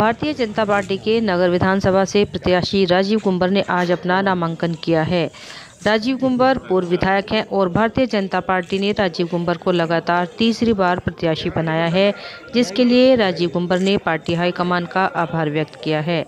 Bharatiya Janata party के नगर विधानसभा से प्रत्याशी राजीव कुंवर ने आज अपना नामांकन किया है। राजीव कुंवर पूर्व विधायक हैं और भारतीय जनता पार्टी ने राजीव कुंवर को लगातार तीसरी बार प्रत्याशी बनाया है, जिसके लिए राजीव कुंवर ने पार्टी हाईकमान का आभार व्यक्त किया है।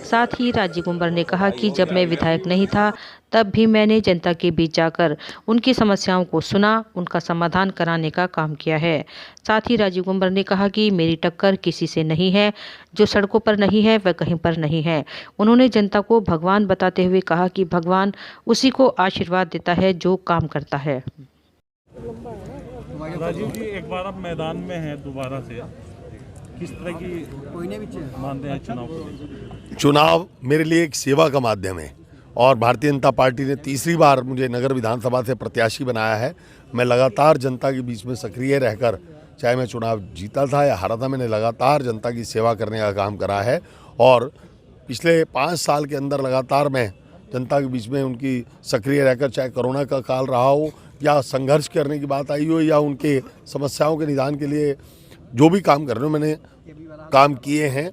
साथ ही राजीव कुंवर ने कहा कि जब मैं विधायक नहीं था तब भी मैंने जनता के बीच जाकर उनकी समस्याओं को सुना, उनका समाधान कराने का काम किया है। साथ ही राजीव कुंवर ने कहा कि मेरी टक्कर किसी से नहीं है, जो सड़कों पर नहीं है वह कहीं पर नहीं है। उन्होंने जनता को भगवान बताते हुए कहा कि भगवान उसी को आशीर्वाद देता है जो काम करता है। राजीव जी, एक बार आप मैदान में हैं दोबारा से, किस तरह की मानते हैं चुनाव को? चुनाव मेरे लिए एक सेवा का माध्यम है और भारतीय जनता पार्टी ने तीसरी बार मुझे नगर विधानसभा से प्रत्याशी बनाया है। मैं लगातार जनता के बीच में सक्रिय रहकर, चाहे मैं चुनाव जीता था या हारा था, मैंने लगातार जनता की सेवा करने का काम करा है और पिछले 5 साल के अंदर लगातार मैं जनता के बीच में उनकी सक्रिय रहकर, चाहे कोरोना का काल रहा हो या संघर्ष करने की बात आई हो या उनके समस्याओं के निदान के लिए जो भी काम कर रहे हो मैंने काम किए हैं।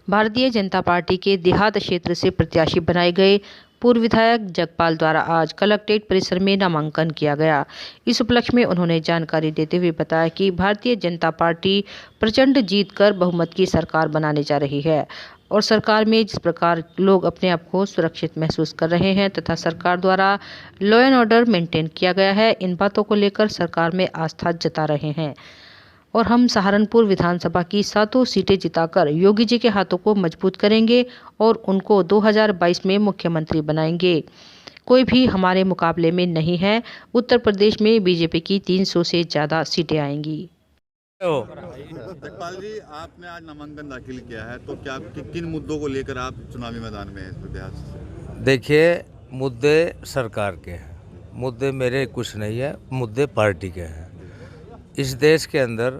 भारतीय जनता पार्टी के देहात क्षेत्र से प्रत्याशी बनाए गए पूर्व विधायक जगपाल द्वारा आज कलेक्ट्रेट परिसर में नामांकन किया गया। इस उपलक्ष्य में उन्होंने जानकारी देते हुए बताया कि भारतीय जनता पार्टी प्रचंड जीत कर बहुमत की सरकार बनाने जा रही है और सरकार में जिस प्रकार लोग अपने आप को सुरक्षित महसूस कर रहे हैं तथा सरकार द्वारा लॉ एंड ऑर्डर मेंटेन किया गया है, इन बातों को लेकर सरकार में आस्था जता रहे हैं और हम सहारनपुर विधानसभा की 7 सीटें जिताकर योगी जी के हाथों को मजबूत करेंगे और उनको 2022 में मुख्यमंत्री बनाएंगे। कोई भी हमारे मुकाबले में नहीं है। उत्तर प्रदेश में बीजेपी की 300 से ज़्यादा सीटें आएंगी। जगपाल जी, आपने आज नामांकन दाखिल किया है, तो क्या किन मुद्दों को लेकर आप चुनावी मैदान में हैं इस प्रत्याशी से? देखिए, मुद्दे सरकार के हैं, मुद्दे मेरे कुछ नहीं है, मुद्दे पार्टी के हैं। इस देश के अंदर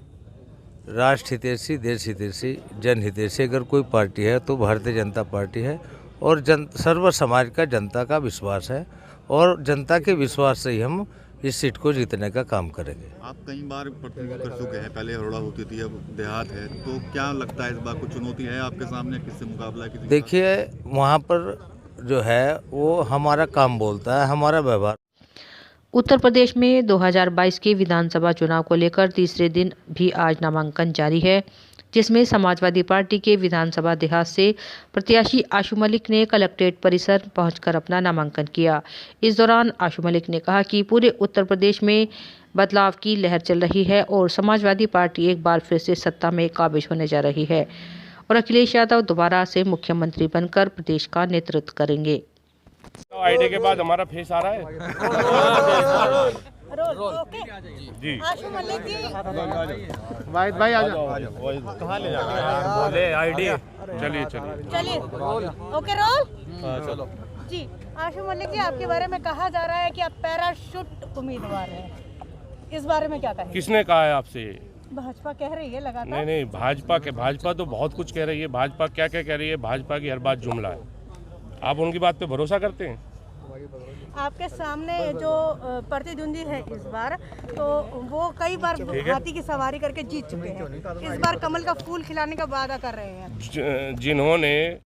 राष्ट्र हितैषी, देश हितैषी, जन हितैषी अगर कोई पार्टी है तो भारतीय जनता पार्टी है और सर्व समाज का जनता का विश्वास है और जनता के विश्वास से ही हम इस सीट को जीतने का काम करेंगे। आप कई बार प्रतिनिधित्व कर चुके हैं, पहले हरोड़ा होती थी, अब देहात है, तो क्या लगता है इस बार कुछ चुनौती है आपके सामने? किससे मुकाबला है? देखिए, वहाँ पर जो है वो हमारा काम बोलता है, हमारा व्यवहार। उत्तर प्रदेश में 2022 के विधानसभा चुनाव को लेकर तीसरे दिन भी आज नामांकन जारी है, जिसमें समाजवादी पार्टी के विधानसभा देहात से प्रत्याशी आशु मलिक ने कलेक्ट्रेट परिसर पहुंचकर अपना नामांकन किया। इस दौरान आशु मलिक ने कहा कि पूरे उत्तर प्रदेश में बदलाव की लहर चल रही है और समाजवादी पार्टी एक बार फिर से सत्ता में काबिज होने जा रही है और अखिलेश यादव दोबारा से मुख्यमंत्री बनकर प्रदेश का नेतृत्व करेंगे। आईडी के बाद हमारा फेस आ रहा है जी। आशु मलिक जी, वाहिद भाई आ जाओ। कहाँ ले जाओ? बोले आईडी। चलिए चलिए ओके रोल। चलो जी। आशु मलिक जी, आपके बारे में कहा जा रहा है कि आप पैराशूट उम्मीदवार हैं, इस बारे में क्या कहेंगे? किसने कहा है आपसे? भाजपा कह रही है लगातार। नहीं, भाजपा तो बहुत कुछ कह रही है। भाजपा क्या क्या कह रही है? भाजपा की हर बात जुमला है। आप उनकी बात पे भरोसा करते हैं? आपके सामने जो प्रतिद्वंदी है इस बार, तो वो कई बार हाथी की सवारी करके जीत चुके हैं, इस बार कमल का फूल खिलाने का वादा कर रहे हैं। जिन्होंने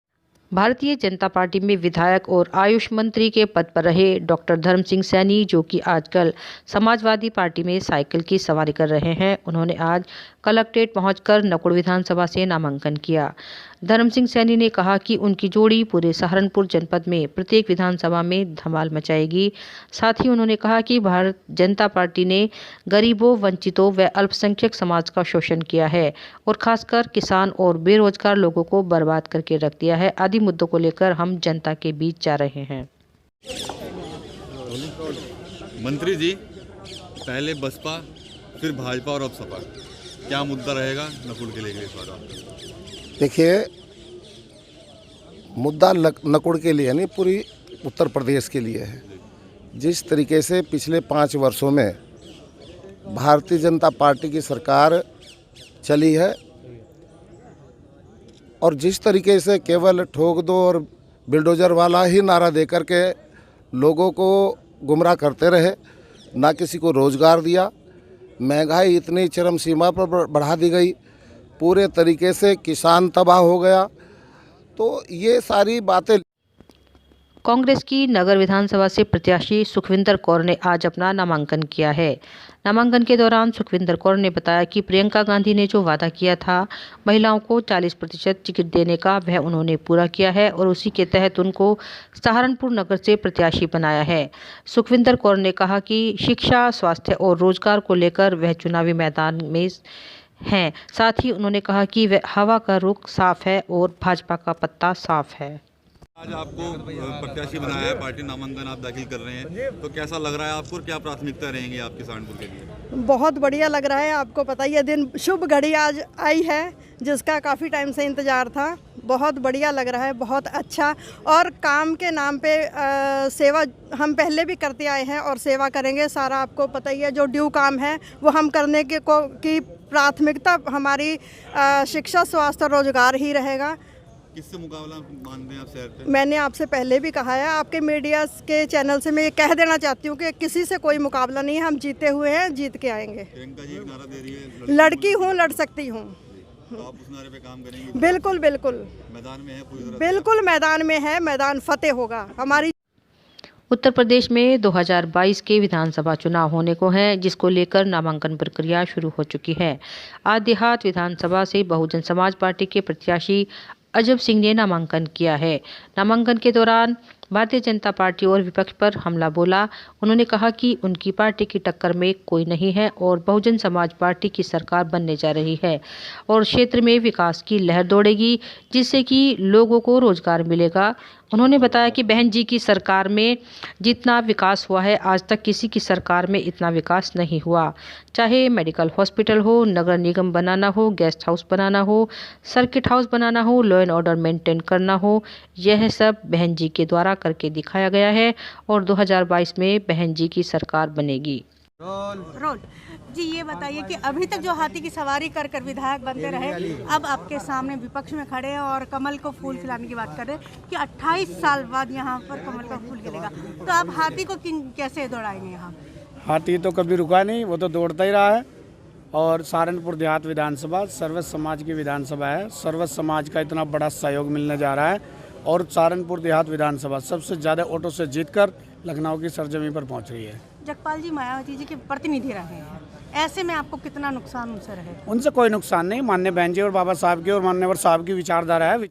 भारतीय जनता पार्टी में विधायक और आयुष मंत्री के पद पर रहे डॉक्टर धर्म सिंह सैनी, जो कि आजकल समाजवादी पार्टी में साइकिल की सवारी कर रहे हैं, उन्होंने आज कलेक्ट्रेट पहुंचकर नकुड़ विधानसभा से नामांकन किया। धर्म सिंह सैनी ने कहा कि उनकी जोड़ी पूरे सहारनपुर जनपद में प्रत्येक विधानसभा में धमाल मचाएगी। साथ ही उन्होंने कहा कि भारत जनता पार्टी ने गरीबों, वंचितों व अल्पसंख्यक समाज का शोषण किया है और खासकर किसान और बेरोजगार लोगों को बर्बाद करके रख दिया है। आदि मुद्दों को लेकर हम जनता के बीच जा रहे हैं। मंत्री जी, पहले बसपा, फिर भाजपा और अब सपा, क्या मुद्दा रहेगा नकुड़ के लेकर इस बार? देखिए, मुद्दा नकुड़ के लिए नहीं, पूरी उत्तर प्रदेश के लिए है। जिस तरीके से पिछले 5 वर्षों में भारतीय जनता पार्टी की सरकार चली है और जिस तरीके से केवल ठोक दो और बिल्डोजर वाला ही नारा देकर के लोगों को गुमराह करते रहे, ना किसी को रोज़गार दिया, महंगाई इतनी चरम सीमा पर बढ़ा दी गई, पूरे तरीके से किसान तबाह हो गया। तो ये सारी बातें कांग्रेस की नगर विधानसभा से प्रत्याशी सुखविंदर कौर ने आज अपना नामांकन किया है। नामांकन के दौरान सुखविंदर कौर ने बताया कि प्रियंका गांधी ने जो वादा किया था महिलाओं को 40% टिकट देने का, वह उन्होंने पूरा किया है और उसी के तहत उनको सहारनपुर नगर से प्रत्याशी बनाया है। सुखविंदर कौर ने कहा कि शिक्षा, स्वास्थ्य और रोजगार को लेकर वह चुनावी मैदान में हैं। साथ ही उन्होंने कहा कि वह हवा का रुख साफ है और भाजपा का पत्ता साफ है। आज आपको प्रत्याशी बनाया है, पार्टी नामांकन आप दाखिल कर रहे हैं, तो कैसा लग रहा है आपको और क्या प्राथमिकता रहेंगी आपके सहारनपुर के लिए? बहुत बढ़िया लग रहा है। आपको पता ही है, दिन शुभ घड़ी आज आई है जिसका काफ़ी टाइम से इंतज़ार था। बहुत बढ़िया लग रहा है, बहुत अच्छा। और काम के नाम पे सेवा हम पहले भी करते आए हैं और सेवा करेंगे। सारा आपको पता ही है, जो ड्यू काम है वो हम करने की प्राथमिकता हमारी शिक्षा, स्वास्थ्य और रोजगार ही रहेगा। किससे मुकाबला मानते हैं आप शहर पे? मैंने आपसे पहले भी कहा है, आपके मीडिया के चैनल से मैं ये कह देना चाहती हूँ कि किसी से कोई मुकाबला नहीं है। हम जीते हुए हैं, जीत के आएंगे। प्रियंका जी एक नारा दे रही है, लड़की हूँ, लड़ सकती हूँ। तो आप उस नारे पे काम करेंगे? बिल्कुल बिल्कुल मैदान में है पूरी तरह? बिल्कुल मैदान में है, मैदान फतेह होगा हमारी। उत्तर प्रदेश में 2022 के विधानसभा चुनाव होने को हैं, जिसको लेकर नामांकन प्रक्रिया शुरू हो चुकी है। आज देहात विधानसभा से बहुजन समाज पार्टी के प्रत्याशी अजब सिंह ने नामांकन किया है। नामांकन के दौरान भारतीय जनता पार्टी और विपक्ष पर हमला बोला। उन्होंने कहा कि उनकी पार्टी की टक्कर में कोई नहीं है और बहुजन समाज पार्टी की सरकार बनने जा रही है और क्षेत्र में विकास की लहर दौड़ेगी, जिससे कि लोगों को रोजगार मिलेगा। उन्होंने बताया कि बहन जी की सरकार में जितना विकास हुआ है, आज तक किसी की सरकार में इतना विकास नहीं हुआ। चाहे मेडिकल हॉस्पिटल हो, नगर निगम बनाना हो, गेस्ट हाउस बनाना हो, सर्किट हाउस बनाना हो, लॉ एंड ऑर्डर मेंटेन करना हो, यह सब बहन जी के द्वारा करके दिखाया गया है और 2022 में बहन जी की सरकार बनेगी। रोल जी, ये बताइए कि अभी तक जो हाथी की सवारी कर कर विधायक बनते रहे, अब आपके सामने विपक्ष में खड़े हैं और कमल को फूल खिलाने की बात कर रहे हैं कि 28 साल बाद यहाँ पर कमल का फूल खिलेगा, तो आप हाथी को कैसे दौड़ाएंगे यहाँ? हाथी तो कभी रुका नहीं, वो तो दौड़ता ही रहा है। और सहारनपुर देहात विधानसभा सर्व समाज की विधानसभा है। सर्व समाज का इतना बड़ा सहयोग मिलने जा रहा है और सहारनपुर देहात विधानसभा सबसे ज़्यादा वोटों से जीतकर लखनऊ की सरजमी पर पहुंच रही है। जगपाल जी मायावती जी के प्रतिनिधि रहे हैं, ऐसे में आपको कितना नुकसान उनसे रहे? उनसे कोई नुकसान नहीं। माननीय बहन जी और बाबा साहब की और मान्यवर साहब की विचारधारा है।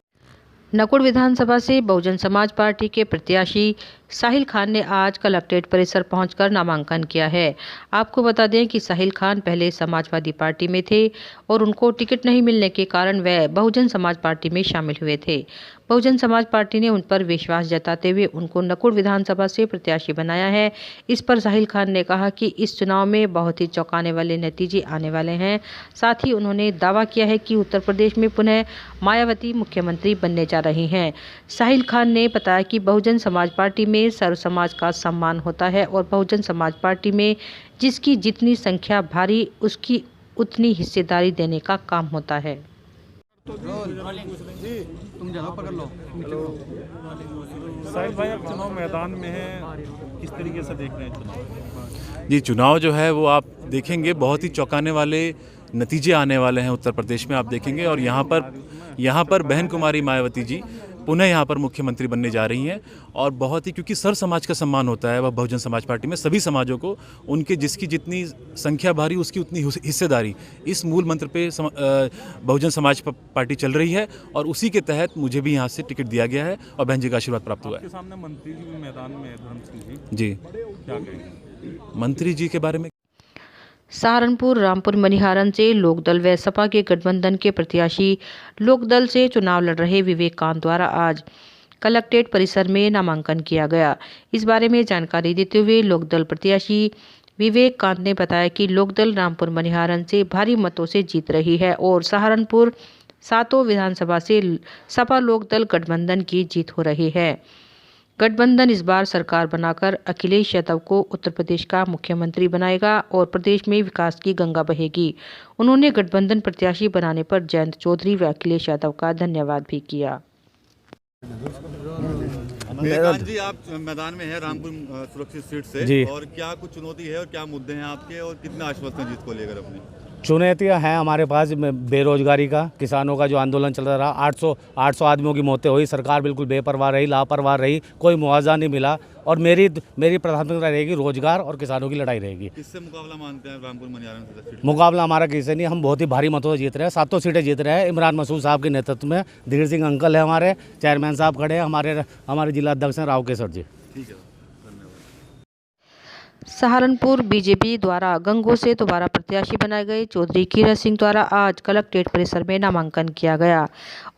नकुड़ विधानसभा से बहुजन समाज पार्टी के प्रत्याशी साहिल खान ने आज कलेक्ट्रेट परिसर पहुंचकर नामांकन किया है। आपको बता दें कि साहिल खान पहले समाजवादी पार्टी में थे और उनको टिकट नहीं मिलने के कारण वह बहुजन समाज पार्टी में शामिल हुए थे। बहुजन समाज पार्टी ने उन पर विश्वास जताते हुए उनको नकुड़ विधानसभा से प्रत्याशी बनाया है। इस पर साहिल खान ने कहा कि इस चुनाव में बहुत ही चौंकाने वाले नतीजे आने वाले हैं। साथ ही उन्होंने दावा किया है कि उत्तर प्रदेश में पुनः मायावती मुख्यमंत्री बनने जा रही हैं। साहिल खान ने बताया कि बहुजन समाज पार्टी में सर्व समाज का सम्मान होता है और बहुजन समाज पार्टी में जिसकी जितनी संख्या भारी, उसकी उतनी हिस्सेदारी देने का काम होता है। साहिल भाई, आप चुनाव मैदान में हैं, किस तरीके से देख रहे हैं चुनाव? जी, चुनाव जो है वो आप देखेंगे, बहुत ही चौंकाने वाले नतीजे आने वाले हैं उत्तर प्रदेश में, आप देखेंगे। और यहाँ पर बहन कुमारी मायावती जी पुनः यहाँ पर मुख्यमंत्री बनने जा रही हैं और बहुत ही, क्योंकि सर्व समाज का सम्मान होता है वह बहुजन समाज पार्टी में, सभी समाजों को उनके जिसकी जितनी संख्या भारी उसकी उतनी हिस्सेदारी, इस मूल मंत्र पे बहुजन समाज पार्टी चल रही है और उसी के तहत मुझे भी यहाँ से टिकट दिया गया है और बहन जी का आशीर्वाद प्राप्त हुआ है। आपके सामने मंत्री जी भी मैदान में है, धर्म सिंह जी, क्या कहेंगे मंत्री जी के बारे में? सहारनपुर, रामपुर, मनिहारन से लोकदल व सपा के गठबंधन के प्रत्याशी लोकदल से चुनाव लड़ रहे विवेक कांत द्वारा आज कलेक्ट्रेट परिसर में नामांकन किया गया। इस बारे में जानकारी देते हुए लोकदल प्रत्याशी विवेक कांत ने बताया कि लोकदल रामपुर मनिहारन से भारी मतों से जीत रही है और सहारनपुर सातों विधानसभा से सपा लोकदल गठबंधन की जीत हो रही है। गठबंधन इस बार सरकार बनाकर अखिलेश यादव को उत्तर प्रदेश का मुख्यमंत्री बनाएगा और प्रदेश में विकास की गंगा बहेगी। उन्होंने गठबंधन प्रत्याशी बनाने पर जयंत चौधरी व अखिलेश यादव का धन्यवाद भी किया। जी, आप मैदान में हैं रामपुर सुरक्षित सीट से, और क्या कुछ चुनौती है और क्या मुद्दे हैं आपके और कितना आश्वस्त हैं जीत को लेकर अपने? चुनौतियाँ हैं हमारे पास बेरोजगारी का, किसानों का जो आंदोलन चल रहा, 800 आदमियों की मौतें हुई, सरकार बिल्कुल बेपरवाह रही, लापरवाह रही, कोई मुआवजा नहीं मिला। और मेरी प्राथमिकता रहेगी रोजगार और किसानों की लड़ाई रहेगी। किससे मुकाबला मानते हैं रामपुर मनियारा में? मुकाबला हमारा किसी नहीं, हम बहुत ही भारी मतों से जीत रहे हैं, 7 सीटें जीत रहे हैं। इमरान मसूद साहब के नेतृत्व में धीर सिंह अंकल है, हमारे चेयरमैन साहब खड़े हैं, हमारे जिला अध्यक्ष हैं राव केसर जी। ठीक है। सहारनपुर बीजेपी द्वारा गंगोह से दोबारा प्रत्याशी बनाए गए चौधरी कीरत सिंह द्वारा आज कलेक्ट्रेट परिसर में नामांकन किया गया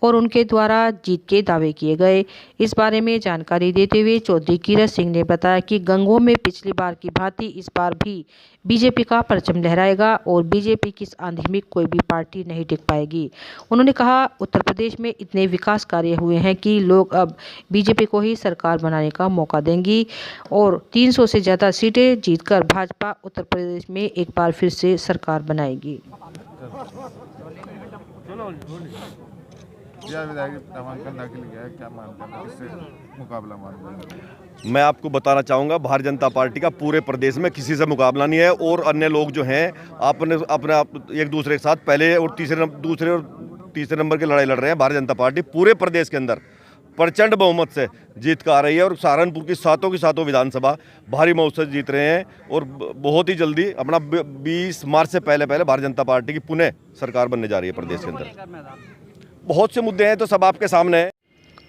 और उनके द्वारा जीत के दावे किए गए। इस बारे में जानकारी देते हुए चौधरी कीरत सिंह ने बताया कि गंगोह में पिछली बार की भांति इस बार भी बीजेपी का परचम लहराएगा और बीजेपी की इस आंधी में कोई भी पार्टी नहीं टिक पाएगी। उन्होंने कहा, उत्तर प्रदेश में इतने विकास कार्य हुए हैं कि लोग अब बीजेपी को ही सरकार बनाने का मौका देंगी और 300 से ज़्यादा सीटें जीतकर भाजपा उत्तर प्रदेश में एक बार फिर से सरकार बनाएगी। मैं आपको बताना चाहूँगा, भारतीय जनता पार्टी का पूरे प्रदेश में किसी से मुकाबला नहीं है और अन्य लोग जो हैं अपने एक दूसरे के साथ पहले और दूसरे और तीसरे नंबर की लड़ाई लड़ रहे हैं। भारतीय जनता पार्टी पूरे प्रदेश के अंदर प्रचंड बहुमत से जीत कर आ रही है और सहारनपुर की सातों विधानसभा भारी मत से जीत रहे हैं और बहुत ही जल्दी अपना 20 मार्च से पहले भारतीय जनता पार्टी की पुनः सरकार बनने जा रही है प्रदेश के अंदर। बहुत से मुद्दे हैं तो सब आपके सामने है।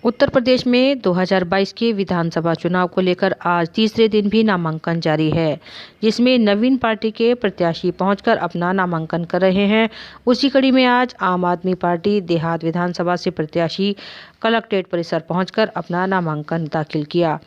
उत्तर प्रदेश में 2022 के विधानसभा चुनाव को लेकर आज तीसरे दिन भी नामांकन जारी है, जिसमें नवीन पार्टी के प्रत्याशी पहुंचकर अपना नामांकन कर रहे हैं। उसी कड़ी में आज आम आदमी पार्टी देहात विधानसभा से प्रत्याशी कलेक्ट्रेट परिसर पहुंचकर अपना नामांकन दाखिल किया।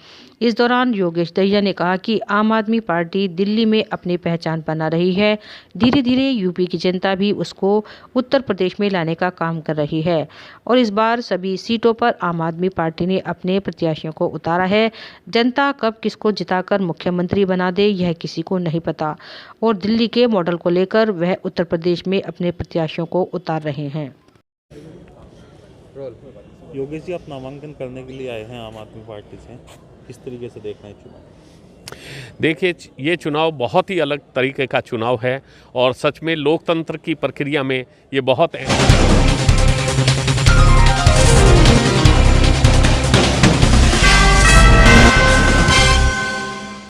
इस दौरान योगेश दहिया ने कहा कि आम आदमी पार्टी दिल्ली में अपनी पहचान बना रही है, धीरे धीरे यूपी की जनता भी उसको उत्तर प्रदेश में लाने का काम कर रही है और इस बार सभी सीटों पर आम आदमी पार्टी ने अपने प्रत्याशियों को उतारा है। जनता कब किसको जिताकर मुख्यमंत्री बना दे यह किसी को नहीं पता और दिल्ली के मॉडल को लेकर वह उत्तर प्रदेश में अपने प्रत्याशियों को उतार रहे हैं। योगेश जी, आप नामांकन करने के लिए आए हैं आम आदमी पार्टी से, किस तरीके से देख रहे हैं चुनाव? देखिए, ये चुनाव बहुत ही अलग तरीके का चुनाव है और सच में लोकतंत्र की प्रक्रिया में ये बहुत